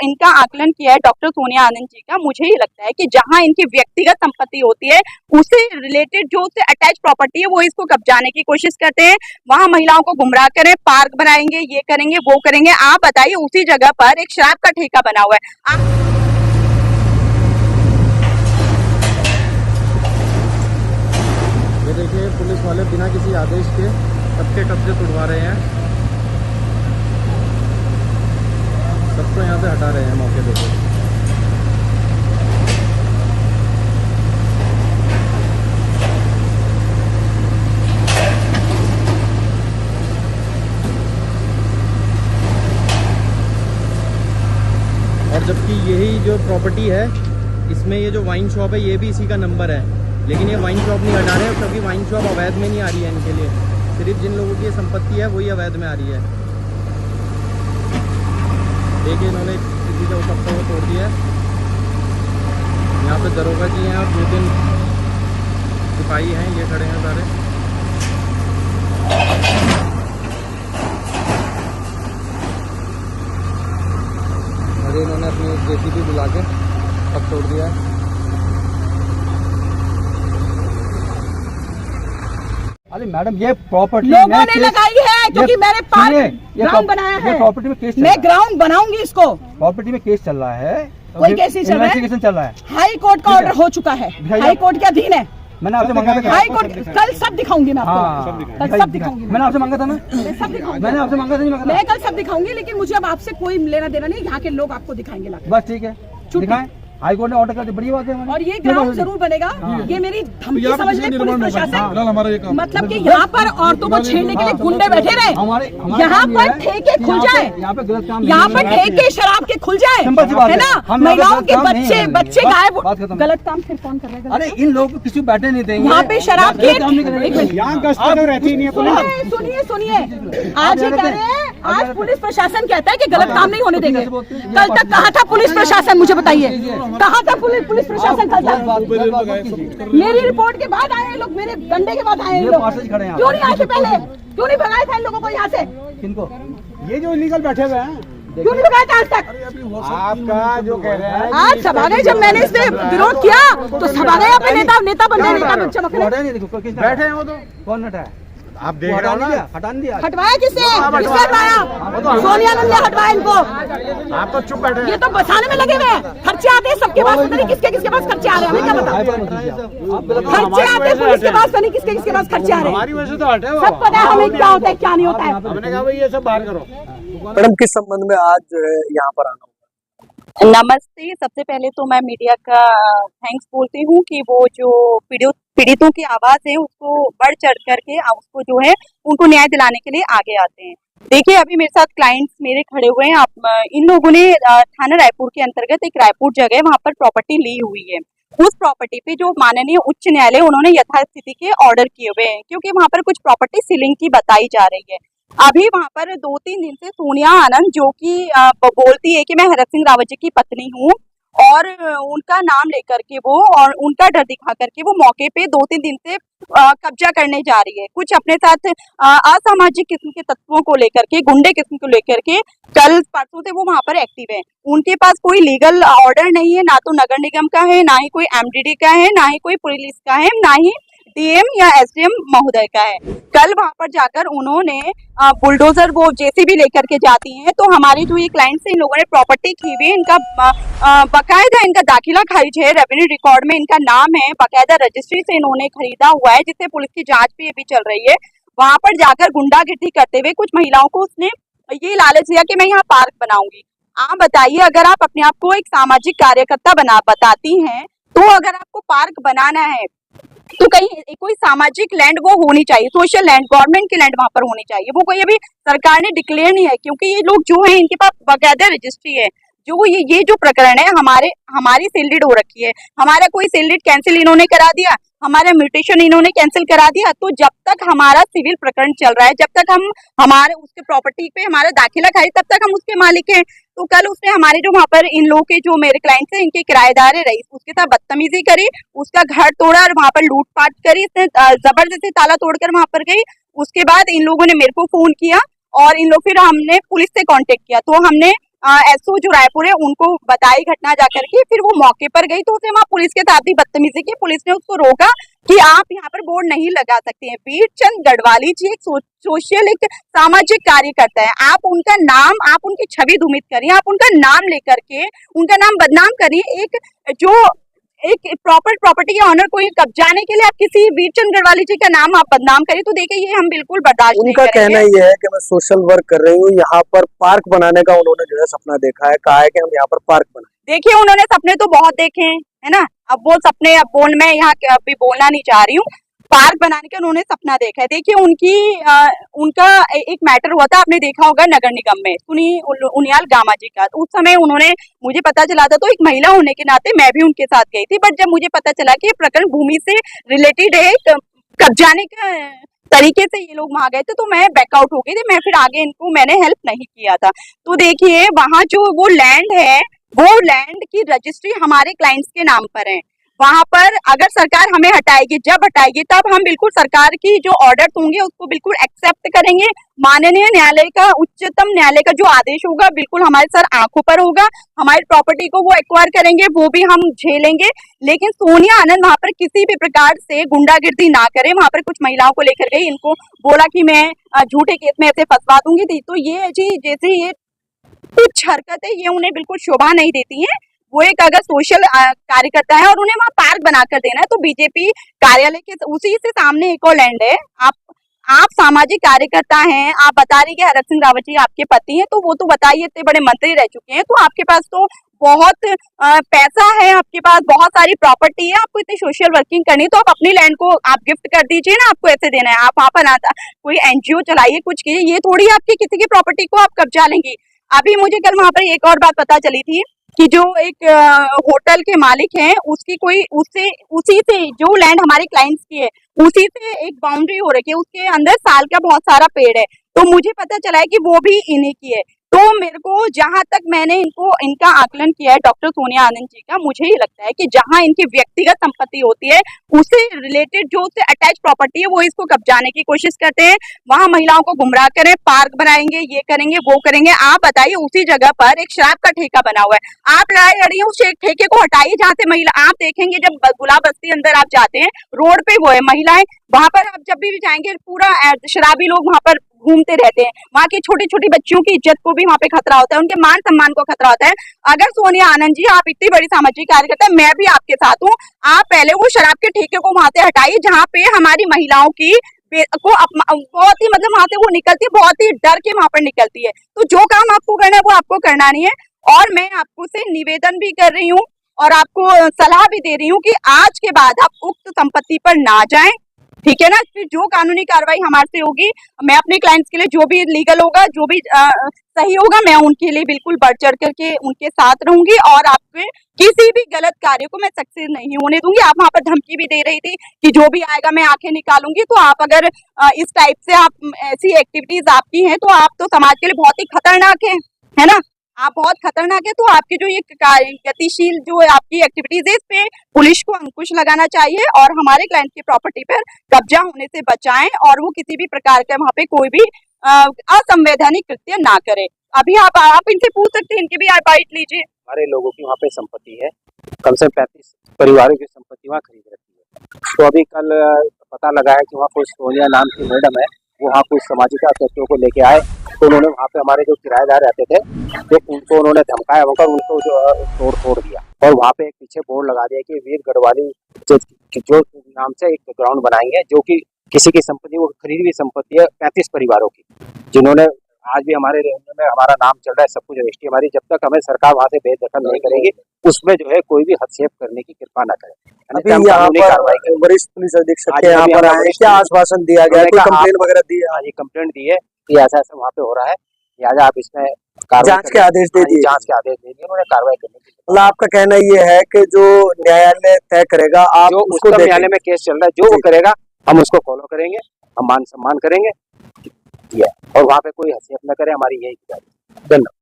इनका आकलन किया है डॉक्टर सोनिया आनंद जी का, मुझे ही लगता है कि जहां इनकी व्यक्तिगत संपत्ति होती है उससे रिलेटेड जो उससे अटैच प्रॉपर्टी है वो इसको कब्जाने की कोशिश करते हैं। वहां महिलाओं को गुमराह करें, पार्क बनाएंगे, ये करेंगे, वो करेंगे। आप बताइए, उसी जगह पर एक शराब का ठेका बना हुआ है। ये देखिए, पुलिस वाले बिना किसी आदेश के सबके कब्जे तुड़वा रहे हैं, सबको यहाँ से हटा रहे हैं मौके पे। और जबकि यही जो प्रॉपर्टी है, इसमें ये जो वाइन शॉप है ये भी इसी का नंबर है, लेकिन ये वाइन शॉप नहीं हटा रहे हैं क्योंकि वाइन शॉप अवैध में नहीं आ रही है इनके लिए। सिर्फ जिन लोगों की ये संपत्ति है वही अवैध में आ रही है। देखिए, इन्होंने किसी का उसका वो तोड़ दिया है। यहाँ पे दरोगा जी हैं और 2-3 सिपाही हैं, ये खड़े हैं सारे। और इन्होंने अपनी जेसीबी बुला के अब तोड़ दिया है। अरे मैडम, ये प्रॉपर्टी लोगों ने लगाई है क्योंकि मैंने पार्क ग्राउंड बनाया है। प्रॉपर्टी में केस, मैं ग्राउंड बनाऊंगी इसको। प्रॉपर्टी में केस चल रहा है, कोई केस नहीं चल रहा है, इन्वेस्टिगेशन चल रहा है। हाई कोर्ट का ऑर्डर हो चुका है, हाई कोर्ट के अधीन है। मैंने आपसे मांगा था, हाई कोर्ट कल सब दिखाऊंगी मैं आपको। हाँ, कल सब दिखाऊंगी। मैंने आपसे मांगा था ना, सब दिखाऊंगी। मैंने आपसे मांगा था, नहीं मांगा था? मैं कल सब दिखाऊंगी, लेकिन मुझे अब आपसे कोई लेना देना नहीं। यहाँ के लोग आपको दिखाएंगे लाके। बस ठीक है, दिखाएं। हाई कोर्ट ने ऑर्डर कर दिया, बड़ी बात है। और ये ग्राउंड जरूर बनेगा। ये मेरी धमकी समझ लें पुलिस प्रशासन, मतलब कि यहाँ पर औरतों को छेड़ने के लिए गुंडे बैठे रहे। यहाँ पर ठेके खुल जाए, यहाँ पर ठेके शराब के खुल जाए, है ना। महिलाओं के बच्चे गायब। गलत काम फिर कौन कर रहा है? अरे इन लोगों को किसी बैठे नहीं देंगे यहाँ पे शराब की। सुनिए सुनिए, आज ये कह रहे हैं, आज पुलिस प्रशासन कहता है कि गलत काम नहीं होने देंगे। कल तक कहा था पुलिस प्रशासन, मुझे बताइए कहाँ था पुलिस प्रशासन? कल तक मेरी रिपोर्ट के बाद आए लोग, मेरे डंडे के बाद आए लोग। क्यों नहीं आए थे पहले? क्यों नहीं भगाए थे इन लोगों को यहाँ से? किनको? ये जो इलीगल बैठे हुए हैं, क्यों नहीं भगाए थे आज तक? आपका जो कह रहे हैं, आज सब आ गए। जब मैंने इस पे विरोध किया तो सब आ गए। यहाँ पे नेता बन गए, नेता चमक रहे। बैठे हैं वो तो कौन हटाया? आप देख रहे हो ना, हटा नहीं दिया। हटवाया किसने? किसने हटवाया? सोनिया आनंद ने हटवाया इनको। आप तो चुप बैठे। ये तो बचाने में लगे हुए हैं। खर्चे आते हैं सबके पास, पता नहीं किसके पास खर्चे आ रहे हैं, हमें क्या पता। खर्चे आते हैं पुलिस के पास, पता नहीं किसके पास खर्चे आ रहे हैं। हमारी वजह से तो हटे हो। सब पता है हमें क्या होता है क्या नहीं होता है। हमने कहा भाई ये सब बाहर करो। मैडम, किस संबंध में आज जो है यहाँ पर आना? नमस्ते। सबसे पहले तो मैं मीडिया का थैंक्स बोलती हूँ कि वो जो पीड़ितों की आवाज है उसको बढ़ चढ़ करके उसको जो है उनको न्याय दिलाने के लिए आगे आते हैं। देखिए, अभी मेरे साथ क्लाइंट्स मेरे खड़े हुए हैं। इन लोगों ने थाना रायपुर के अंतर्गत एक रायपुर जगह वहाँ पर प्रॉपर्टी ली हुई है। उस प्रॉपर्टी पे जो माननीय उच्च न्यायालय उन्होंने यथास्थिति के ऑर्डर किए हुए हैं, क्योंकि वहाँ पर कुछ प्रॉपर्टी सीलिंग की बताई जा रही है। अभी वहाँ पर 2-3 दिन से सोनिया आनंद, जो कि बोलती है कि मैं हरक सिंह रावत जी की पत्नी हूँ, और उनका नाम लेकर के वो और उनका डर दिखा करके वो मौके पे 2-3 दिन से कब्जा करने जा रही है। कुछ अपने साथ असामाजिक किस्म के तत्वों को लेकर के, गुंडे किस्म को लेकर के कल परसों से वो वहाँ पर एक्टिव है। उनके पास कोई लीगल ऑर्डर नहीं है, ना तो नगर निगम का है, ना ही कोई एमडीडी का है, ना ही कोई पुलिस का है, ना ही डीएम या एसडीएम महोदय का है। कल वहां पर जाकर उन्होंने बुलडोजर वो जेसीबी लेकर के जाती हैं। तो हमारे जो ये क्लाइंट्स हैं, इन लोगों ने प्रॉपर्टी की हुई है, इनका बाकायदा इनका दाखिला खारिज है, रेवेन्यू रिकॉर्ड में इनका नाम है, बाकायदा रजिस्ट्री से इन्होंने खरीदा हुआ है, जिससे पुलिस की जांच भी अभी चल रही है। वहां पर जाकर गुंडागिर्दी करते हुए कुछ महिलाओं को उसने ये लालच दिया कि मैं यहाँ पार्क बनाऊंगी। आप बताइए, अगर आप अपने आप को एक सामाजिक कार्यकर्ता बताती हैं, तो अगर आपको पार्क बनाना है तो कहीं कोई सामाजिक लैंड वो होनी चाहिए, सोशल लैंड, गवर्नमेंट की लैंड वहां पर होनी चाहिए। वो कोई अभी सरकार ने डिक्लेयर नहीं है, क्योंकि ये लोग जो है इनके पास बाकायदा रजिस्ट्री है। जो ये जो प्रकरण है, हमारी सेल हो रखी है, हमारा कोई सेल कैंसिल इन्होंने करा दिया, हमारा म्यूटेशन इन्होंने कैंसिल करा दिया। तो जब तक हमारा सिविल प्रकरण चल रहा है, जब तक हम हमारे उसके प्रॉपर्टी पे हमारा दाखिला खारिज, तब तक हम उसके मालिक हैं। तो कल उसने हमारे जो वहाँ पर इन लोगों के जो मेरे क्लाइंट्स हैं, इनके किराएदार है रईस, उसके साथ बदतमीजी करी, उसका घर तोड़ा और वहाँ पर लूटपाट करी। इसने जबरदस्ती ताला तोड़कर वहाँ पर गई। उसके बाद इन लोगों ने मेरे को फोन किया और इन लोग फिर हमने पुलिस से कांटेक्ट किया। तो हमने एसओ जो रायपुर है उनको बताई घटना जाकर के, फिर वो मौके पर गई तो उसे वहाँ पुलिस के साथ भी बदतमीजी की। पुलिस ने उसको रोका कि आप यहाँ पर बोर्ड नहीं लगा सकते हैं। वीर चंद गढ़वाली जी एक सोशल एक सामाजिक कार्यकर्ता है, आप उनका नाम, आप उनकी छवि धूमित करिए, आप उनका नाम लेकर के उनका नाम बदनाम करिए। एक प्रॉपर प्रॉपर्टी के ऑनर को कब्जाने के लिए आप किसी वीरचंद गढ़वाली जी का नाम आप बदनाम करिए, तो देखिए ये हम बिल्कुल बर्दाश्त नहीं उनका करेंगे। कहना ये है कि मैं सोशल वर्क कर रही हूँ, यहाँ पर पार्क बनाने का उन्होंने जो है सपना देखा है, कहा है कि हम यहाँ पर पार्क बनाए। देखिए उन्होंने सपने तो बहुत देखे हैं, है ना। अब वो सपने, अब मैं यहाँ अभी बोलना नहीं चाह रही हूँ। पार्क बनाने का उन्होंने सपना देखा है। देखिए उनका एक मैटर हुआ था, आपने देखा होगा नगर निगम में, सुनी उनियाल गामा जी का। उस समय उन्होंने, मुझे पता चला था, तो एक महिला होने के नाते मैं भी उनके साथ गई थी, बट जब मुझे पता चला कि ये प्रकरण भूमि से रिलेटेड है, कब्जाने का तरीके से ये लोग वहां गए थे, तो मैं बैकआउट हो गई थी। मैं फिर आगे इनको मैंने हेल्प नहीं किया था। तो देखिए वहां जो वो लैंड है, वो लैंड की रजिस्ट्री हमारे क्लाइंट्स के नाम पर है। वहां पर अगर सरकार हमें हटाएगी, जब हटाएगी तब हम बिल्कुल सरकार की जो ऑर्डर होंगे उसको बिल्कुल एक्सेप्ट करेंगे। माननीय न्यायालय का, उच्चतम न्यायालय का जो आदेश होगा बिल्कुल हमारे सर आंखों पर होगा। हमारी प्रॉपर्टी को वो एक्वायर करेंगे, वो भी हम झेलेंगे। लेकिन सोनिया आनंद वहां पर किसी भी प्रकार से गुंडागिर्दी ना करे। वहां पर कुछ महिलाओं को लेकर गई, इनको बोला कि मैं झूठे केस में ऐसे फंसवा दूंगी, तो ये जी जैसे ये कुछ हरकतें ये उन्हें बिल्कुल शोभा नहीं देती हैं। वो एक अगर सोशल कार्यकर्ता है और उन्हें वहां पार्क बनाकर देना है, तो बीजेपी कार्यालय के उसी से सामने एक और लैंड है। आप सामाजिक कार्यकर्ता हैं, आप बता रही कि हरक सिंह रावत जी आपके पति हैं, तो वो तो बताइए, इतने बड़े मंत्री रह चुके हैं, तो आपके पास तो बहुत पैसा है, आपके पास बहुत सारी प्रॉपर्टी है, आपको इतनी सोशल वर्किंग करनी है, तो आप अपनी लैंड को आप गिफ्ट कर दीजिए ना, आपको ऐसे देना है। आप वहां पर कोई एनजीओ चलाइए, कुछ कीजिए, ये थोड़ी आपकी किसी की प्रॉपर्टी को आप कब्जा लेंगी। अभी मुझे कल वहां पर एक और बात पता चली थी कि जो एक होटल के मालिक हैं, उसकी कोई उसी से जो लैंड हमारे क्लाइंट्स की है, उसी से एक बाउंड्री हो रखी है, उसके अंदर साल का बहुत सारा पेड़ है। तो मुझे पता चला है कि वो भी इन्हीं की है। तो मेरे को, जहां तक मैंने इनका आकलन किया है डॉक्टर सोनिया आनंद जी का, मुझे ये लगता है कि जहां इनकी व्यक्तिगत संपत्ति होती है, उससे रिलेटेड जो उससे अटैच प्रॉपर्टी है, वो इसको कब्जाने की कोशिश करते हैं। वहां महिलाओं को गुमराह करें, पार्क बनाएंगे, ये करेंगे, वो करेंगे। आप बताइए, उसी जगह पर एक शराब का ठेका बना हुआ है, आप लड़ाई लड़ी है, उस ठेके को हटाइए जहाँ से महिला, आप देखेंगे जब गुलाब बस्ती अंदर आप जाते हैं, रोड पे वो है महिलाएं, वहां पर आप जब भी जाएंगे पूरा शराबी लोग वहां पर घूमते रहते हैं। वहाँ की छोटी छोटी बच्चियों की इज्जत को भी वहाँ पे खतरा होता है, उनके मान सम्मान को खतरा होता है। अगर सोनिया आनंद जी, आप इतनी बड़ी सामाजिक कार्यकर्ता है, मैं भी आपके साथ हूँ, आप पहले वो शराब के ठेके को वहां से हटाइए जहाँ पे हमारी महिलाओं की को बहुत ही, मतलब वहां से वो निकलती है, बहुत ही डर के वहां पर निकलती है। तो जो काम आपको करना है वो आपको करना नहीं है। और मैं आपको से निवेदन भी कर रही हूँ और आपको सलाह भी दे रही हूँ कि आज के बाद आप उक्त संपत्ति पर ना जाएं, ठीक है ना। फिर जो कानूनी कार्रवाई हमारे से होगी, मैं अपने क्लाइंट्स के लिए जो भी लीगल होगा, जो भी सही होगा, मैं उनके लिए बिल्कुल बढ़ चढ़ करके उनके साथ रहूंगी और आपके किसी भी गलत कार्य को मैं सक्सेस नहीं होने दूंगी। आप वहां पर धमकी भी दे रही थी कि जो भी आएगा मैं आंखें निकालूंगी, तो आप अगर इस टाइप से आप ऐसी एक्टिविटीज आपकी हैं, तो आप तो समाज के लिए बहुत ही खतरनाक है ना, आप बहुत खतरनाक है। तो आपकी जो ये गतिशील जो आपकी एक्टिविटीज है, इस पे पुलिस को अंकुश लगाना चाहिए और हमारे क्लाइंट की प्रॉपर्टी पर कब्जा होने से बचाएं और वो किसी भी प्रकार का वहाँ पे कोई भी असंवैधानिक कृत्य ना करे। अभी आप इनसे पूछ सकते हैं, इनकी भी बाइट लीजिए। हमारे लोगों की वहाँ पे संपत्ति है, कम से कम 35 परिवारों की संपत्ति वहाँ खरीद रखी है। तो अभी कल पता लगा है कि वहाँ कोई सोनिया नाम की मैडम है, वो वहाँ कुछ सामाजिक तत्वों को लेके आए, तो उन्होंने वहाँ पे हमारे जो किराएदार रहते थे, तो उनको उन्होंने धमकाया, उनको जो तोड़ दिया और वहाँ पे एक पीछे बोर्ड लगा दिया कि वीर गढ़वाली जो नाम से एक ग्राउंड बनाएंगे, जो कि किसी की संपत्ति, वो खरीदी हुई संपत्ति है 35 परिवारों की, जिन्होंने आज भी हमारे रेवेन्यू में हमारा नाम चल रहा है, सब कुछ रजिस्ट्री हमारी। जब तक हमें सरकार वहाँ से बेदखल नहीं करेगी, उसमें जो है कोई भी हस्तक्षेप करने की कृपा न करे। अभी यहाँ पर वरिष्ठ पुलिस अधीक्षक यहाँ पर आए, क्या आश्वासन दिया गया, कोई कंप्लेंट वगैरह दी है? ये कंप्लेंट दी है कि ऐसा ऐसा वहाँ पे हो रहा है, लिहाजा आप इसमें जांच के आदेश दे दिए, जांच के आदेश दे दिए, उन्होंने कार्रवाई करने की। मतलब आपका कहना ये है कि जो न्यायालय तय करेगा, आप उसको, न्यायालय में केस चल रहा है, जो वो करेगा हम उसको फॉलो करेंगे, हम मान सम्मान करेंगे और वहाँ पे कोई हस्तक्षेप न करे, हमारी यही गुजारिश। धन्यवाद।